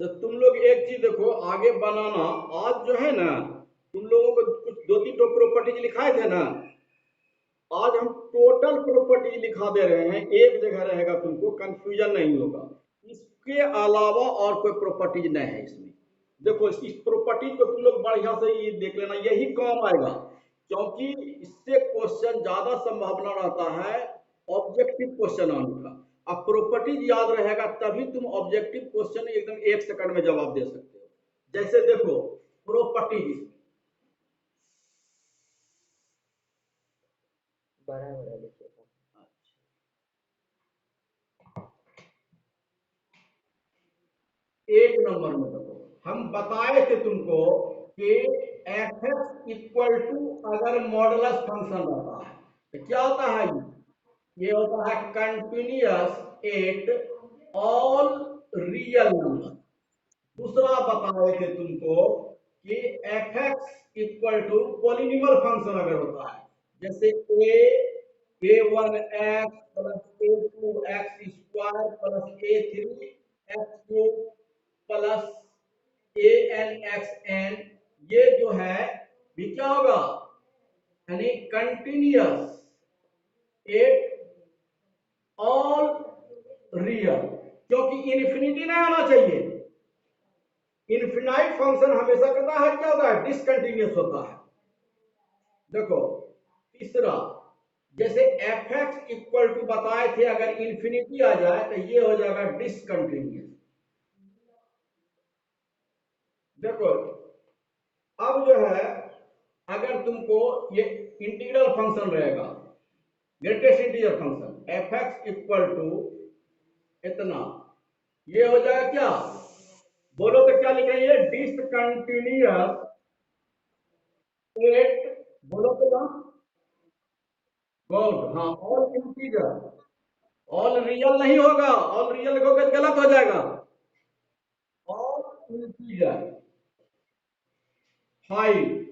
तो तुम लोग एक चीज देखो, आगे बनाना। आज जो है ना, तुम लोगों को कुछ दो तीन तो प्रॉपर्टीज लिखाए थे ना, आज हम टोटल प्रॉपर्टीज लिखा दे रहे हैं, एक जगह रहेगा, तुमको कंफ्यूजन नहीं होगा। इसके अलावा और कोई प्रॉपर्टीज नहीं है इसमें। देखो, इस प्रॉपर्टीज को तुम लोग बढ़िया से ये देख लेना, यही काम आएगा, क्योंकि इससे क्वेश्चन ज्यादा संभावना रहता है ऑब्जेक्टिव क्वेश्चन आने का। अब प्रॉपर्टीज याद रहेगा तभी तुम ऑब्जेक्टिव क्वेश्चन एकदम 1 सेकंड में जवाब दे सकते हो। जैसे देखो, प्रॉपर्टीज, बराबर है, देखिए सर। एक नंबर में देखो, हम बताए थे तुमको कि एफ एक्स इक्वल टू अगर मॉडुलस फंक्शन रहता है तो क्या होता है, ये होता है continuous at all real number. दूसरा बताए थे तुमको कि F X equal to polynomial function अगर होता है, जैसे A one X plus A two X square plus A three X cube plus A N X N, ये जो है भी क्या होगा, यानी कंटिन्यूअस एट ऑल रियल, क्योंकि इन्फिनिटी नहीं आना चाहिए। इनफिनाइट फंक्शन हमेशा कहता है क्या होता है, डिसकंटिन्यूअस होता है। देखो, तीसरा, जैसे एफ एक्स इक्वल टू बताए थे अगर इन्फिनिटी आ जाए तो ये हो जाएगा डिसकंटिन्यूअस। देखो, अब जो है, अगर तुमको ये इंटीग्रल फंक्शन रहेगा, greatest integer function F X equal to इतना, ये हो जाएगा क्या, बोलो तो क्या लिखेंगे, डिसकंटिन्यूअस एट, बोलो तो ना, गॉड, हाँ, ऑल इंटीजर। ऑल रियल नहीं होगा, ऑल रियल होगा गलत हो जाएगा, ऑल इंटीजर 5।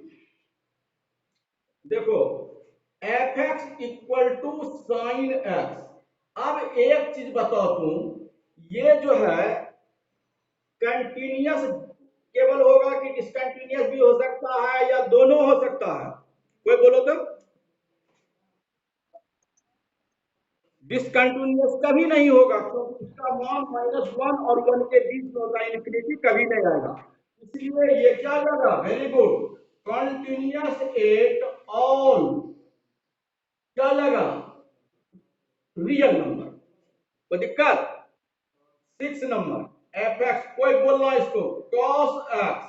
देखो, F X equal to sine X. अब एक चीज बताओ तुम, ये जो है कंटिन्यूअस केवल होगा कि डिसकंटिन्यूअस भी हो सकता है या दोनों हो सकता है, कोई बोलो तो। डिसकंटिन्यूअस कभी नहीं होगा, क्योंकि इसका मान -1 और 1 के बीच में होता है, इन्फिनिटी कभी नहीं आएगा। इसलिए ये क्या लगा, very good, continuous at all, क्या लगा, रियल नंबर। कोई दिक्कत। 6 नंबर, एफ एक्स, कोई बोलना इसको, कॉस एक्स,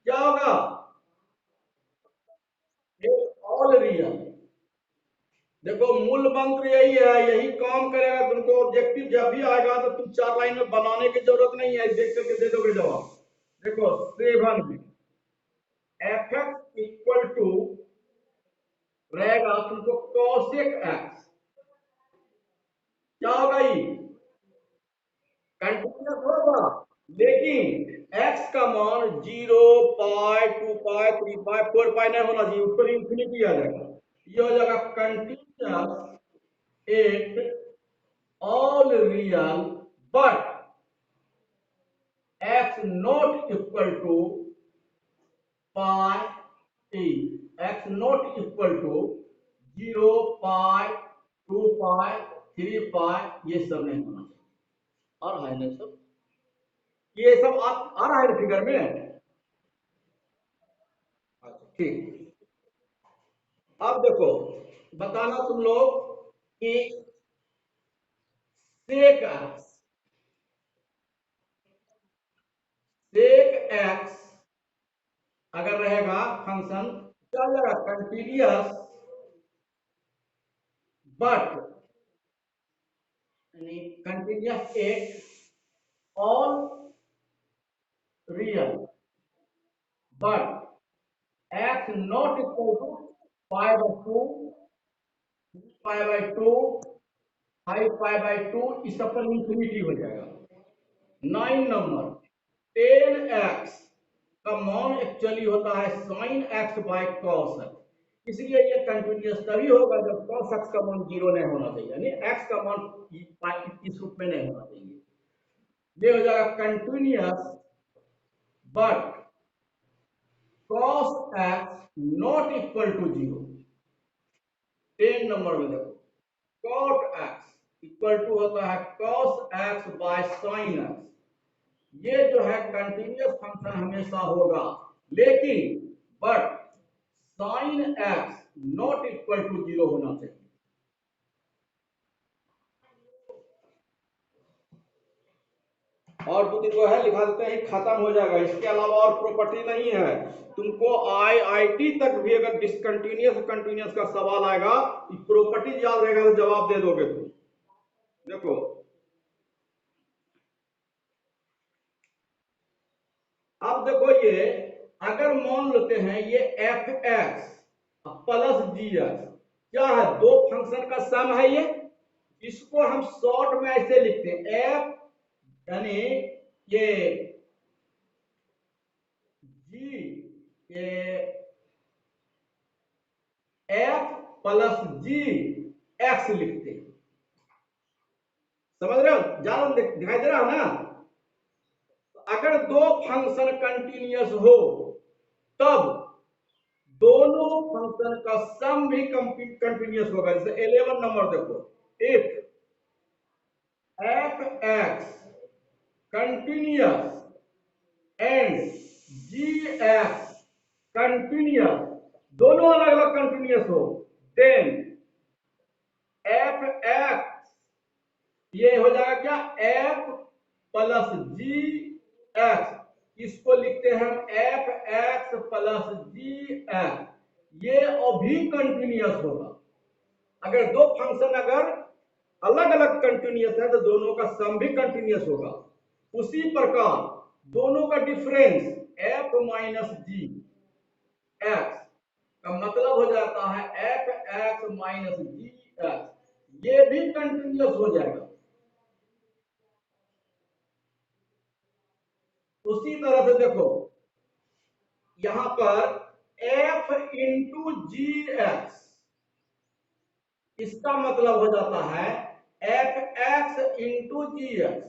क्या होगा, ऑल रियल। देखो, मूल मंत्र यही है, यही काम करेगा, तुमको ऑब्जेक्टिव जब भी आएगा तो तुम 4 लाइन में बनाने की जरूरत नहीं है, देख करके दे दोगे जवाब। देखो, 7 में एफ एक्स इक्वल टू रहेगा तुमको कॉसेक एक्स, क्या होगा ये, कंटिन्यूअस होगा, लेकिन एक्स का मान 0 पाई 2 पाई 3 पाई 4 पाई नहीं होना चाहिए, उस पर इंफिनिटी आ जाएगा। ये हो जाएगा continuous at all real but x not equal to pi t, x not equal to 0 पाई 2 पाई 3 पाई, ये सब नहीं होना चाहिए। आ रहा है ना सब, ये सब आ रहा है फिगर में। अच्छा, ठीक। अब देखो, बताना तुम लोग कि सेक एक्स, सेक एक्स अगर रहेगा फंक्शन, क्या रहेगा, कंटिन्यूअस बट, यानी continuous at all real but x not equal to pi by 2, pi by 2, 5 pi by 2, इस सब पर इंफिनिटी हो जाएगा। 9 नंबर, 10x का मान एक्चुअली होता है sine x by cos x, इसलिए ये कंटिन्यूअस तभी होगा जब कॉस एक्स का मान 0 नहीं होना चाहिए, यानी एक्स का मान इस रूप में नहीं होना चाहिए। ये हो जाएगा continuous but cos x not equal to 0। 10 number में देखो, cot x इक्वल टू होता है cos x by sin x। ये जो है कंटिन्यूअस फंक्शन हमेशा होगा, लेकिन but sin x not equal to 0 होना चाहिए। और दो तीन को है लिखा देते हैं, खत्म हो जाएगा। इसके अलावा और प्रॉपर्टी नहीं है। तुमको आईआईटी तक भी अगर डिसकंटिन्यूअस कंटिन्यूअस का सवाल आएगा, प्रॉपर्टी याद रहेगा तो जवाब दे दोगे तुम। देखो अब देखो, ये अगर मान लेते हैं ये एफ एक्स प्लस जी एक्स क्या है, दो फंक्शन का सम है ये। इसको हम शॉर्ट में ऐसे लिखते हैं, एफ यानी ये जी एफ प्लस जी एक्स लिखते हैं। समझ रहे हो, ज्यादा दिखाई दे रहा है ना। अगर दो फंक्शन कंटिन्यूअस हो तब दोनों फंक्शन का सम भी कंटिन्यूअस होगा। जैसे 11 नंबर देखो, if F X continuous and G X continuous, दोनों अलग अलग कंटिन्यूअस हो, देन एफ एक्स ये हो जाएगा क्या, एफ प्लस जी एक्स। इसको लिखते हैं हम एफ एक्स प्लस जी एक्स। ये अभी कंटिन्यूअस होगा। अगर दो फंक्शन अगर अलग अलग कंटिन्यूअस है तो दोनों का सम भी कंटिन्यूअस होगा। उसी प्रकार दोनों का डिफरेंस एफ माइनस जी एक्स का मतलब हो जाता है एफ एक्स माइनस जी एक्स, ये भी कंटिन्यूअस हो जाएगा। उसी तरह से देखो यहां पर एफ इंटू जी एक्स, इसका मतलब हो जाता है एफ एक्स इंटू जी एक्स,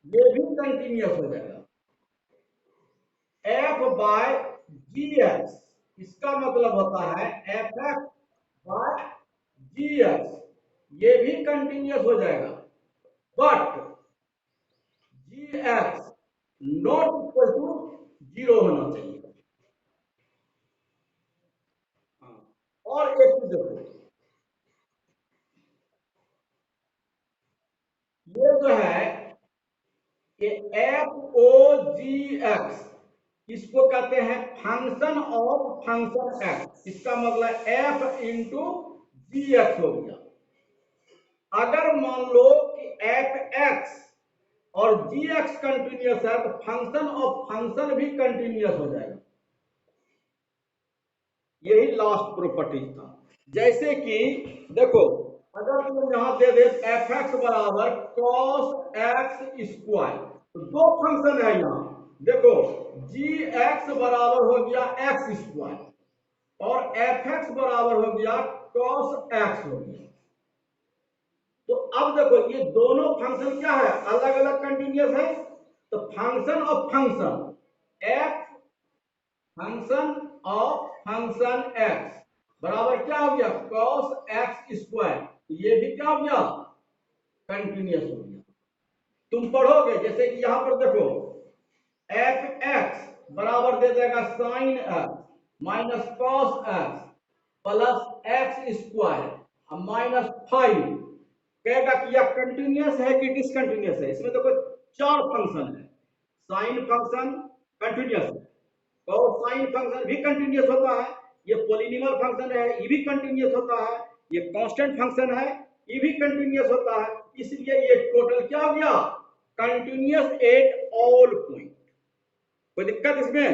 ये भी कंटिन्यूअस हो जाएगा। एफ बाय जी एक्स, इसका मतलब होता है F X by G X, ये भी कंटिन्यूअस हो जाएगा। But G X not equal to 0 होना चाहिए। और एक चीज देखो, ये जो है ये एफ ओ जी एक्स, इसको कहते हैं फंक्शन ऑफ फंक्शन एक्स। इसका मतलब एफ इंटू जी एक्स हो गया। अगर मान लो कि एफ एक्स और जी एक्स कंटिन्यूअस है तो फंक्शन ऑफ फंक्शन भी कंटिन्यूअस हो जाएगा। यही लास्ट प्रॉपर्टी था। जैसे कि देखो, अगर तुम यहां दे दे एफ एक्स बराबर कॉस एक्स स्क्वायर, तो दो फंक्शन है यहां। देखो जी एक्स बराबर हो गया एक्स स्क्वायर और एफ एक्स बराबर हो गया कॉस एक्स हो गया। तो अब देखो ये दोनों फंक्शन क्या है, अलग अलग कंटिन्यूअस है। तो function of function F function of function x बराबर क्या हो गया, कॉस एक्स स्क्वायर। ये भी क्या हो गया, कंटिन्यूअस हो गया। तुम पढ़ोगे जैसे कि यहां पर देखो एफ एक्स बराबर दे देगा sine x minus cos x plus x square minus 5। कहेगा कि यह कंटिन्यूअस है कि डिसकंटिन्यूअस है। इसमें देखो चार फंक्शन है, साइन फंक्शन कंटिन्यूअस है, कोसाइन फंक्शन भी कंटिन्यूअस होता है, ये पॉलिनॉमियल फंक्शन है ये भी कंटिन्यूअस होता है, ये कांस्टेंट फंक्शन है ये भी कंटिन्यूअस होता है। इसलिए ये टोटल क्या हो गया, कंटिन्यूअस एट ऑल पॉइंट। कोई दिक्कत इसमें?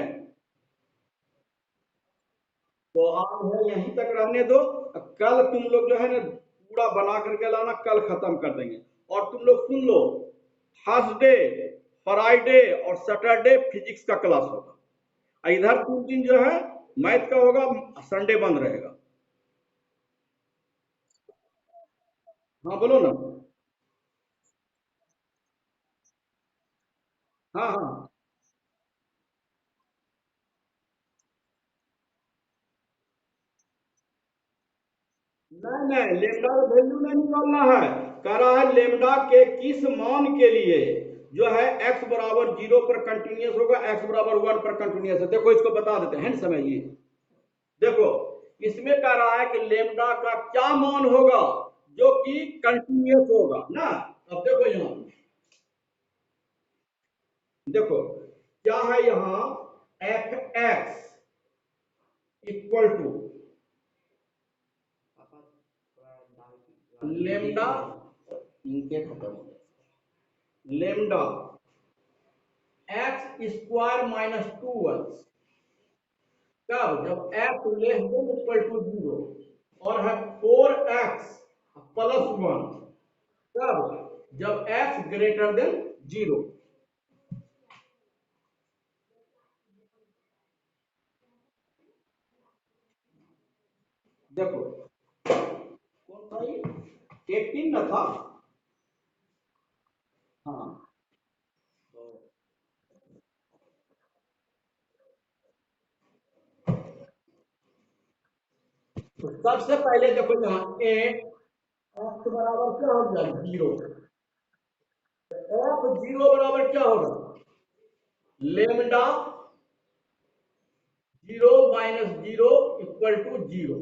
तो आज है यहीं तक रहने दो। कल तुम लोग जो है ना पूरा बना करके लाना, कल खत्म कर देंगे। और तुम लोग सुन लो, थर्सडे फ्राइडे और सैटरडे फिजिक्स का क्लास होगा। इधर 3 दिन जो है मैथ का होगा, संडे बंद रहेगा। हाँ बोलो ना। हाँ हाँ नहीं, लेमडा का वैल्यू नहीं निकालना है। कह रहा है लेमडा के किस मान के लिए जो है x बराबर 0 पर कंटिन्यूअस होगा, x बराबर 1 पर कंटिन्यूअस है। देखो इसको बता देते हैं, समझिए। देखो इसमें कह रहा है कि लेमडा का क्या मान होगा जो कि कंटिन्यूअस होगा ना। अब देखो यहाँ, देखो क्या है यहाँ, F X equal to lambda, इनके खत्म हो गए, लेमडा एक्स स्क्वायर माइनस 2 कब, जब X less than equal to 0 और है 4x प्लस 1 कब, जब x ग्रेटर देन 0। देखो कौन था ये, 18 ना था। हाँ तो सबसे पहले देखो यहाँ ए एक्स बराबर क्या हो गया 0, एफ 0 बराबर क्या होगा, lambda 0 minus 0 equal to 0,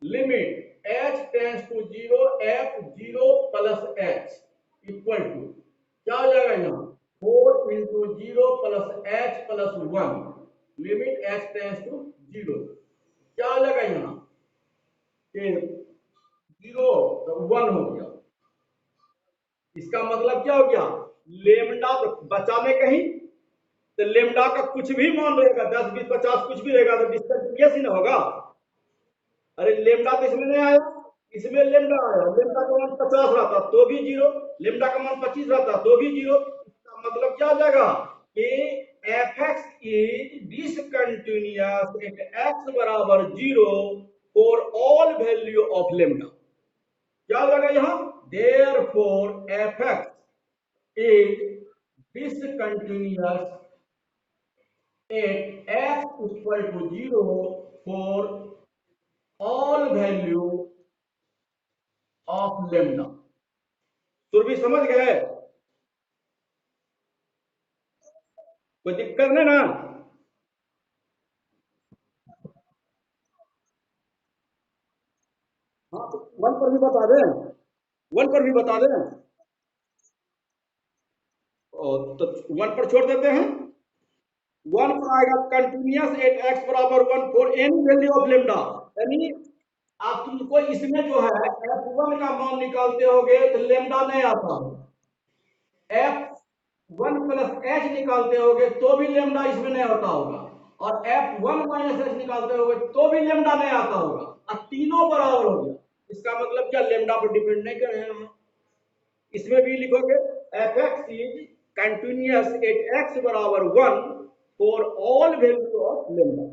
limit h tends to 0 f 0 plus h equal to क्या हो जाएगा यहाँ 4 into 0 plus h plus 1, limit h tends to 0 क्या हो जाएगा यहाँ 0 1 हो गया। इसका मतलब क्या हो गया, लेमडा बचाने कहीं तो लेमडा का कुछ भी मान रहेगा 10 20 50 कुछ भी रहेगा तो डिस्टेंस ही ना होगा। अरे लेमडा तो इसमें नहीं आया, इसमें लेमडा आया, लेमडा का मान 50 रहता तो भी 0, लेमडा का मान 25 रहता तो भी 0। इसका मतलब क्या हो जाएगा कि F X is discontinuous at X बराबर 0 for all value of lambda. क्या हो जाएगा यहाँ, therefore F X is discontinuous at x equal to 0 for all value of lambda। तो भी समझ गए, कोई दिक्कत नहीं ना। हाँ तो वन पर भी बता दें, वन पर भी बता दें, और तो वन पर छोड़ देते हैं। वन पर आएगा कंटिन्यूअस एट एक्स बराबर 1 for any value of lambda, यानी आप तुमको इसमें जो है f1 का मान निकालते होगे तो लेमडा नहीं आता हो, f1 प्लस एच निकालते होगे तो भी लेमडा इसमें नहीं होता होगा, और f1 माइनस एच निकालते होगे तो भी लेमडा नहीं आता होगा, अब तीनों बराबर हो गया। इसका मतलब क्या, लेमडा पर डिपेंड नहीं कर रहे हैं। इसमें भी लिखोगे F X is continuous at X बराबर 1 for all value of lambda.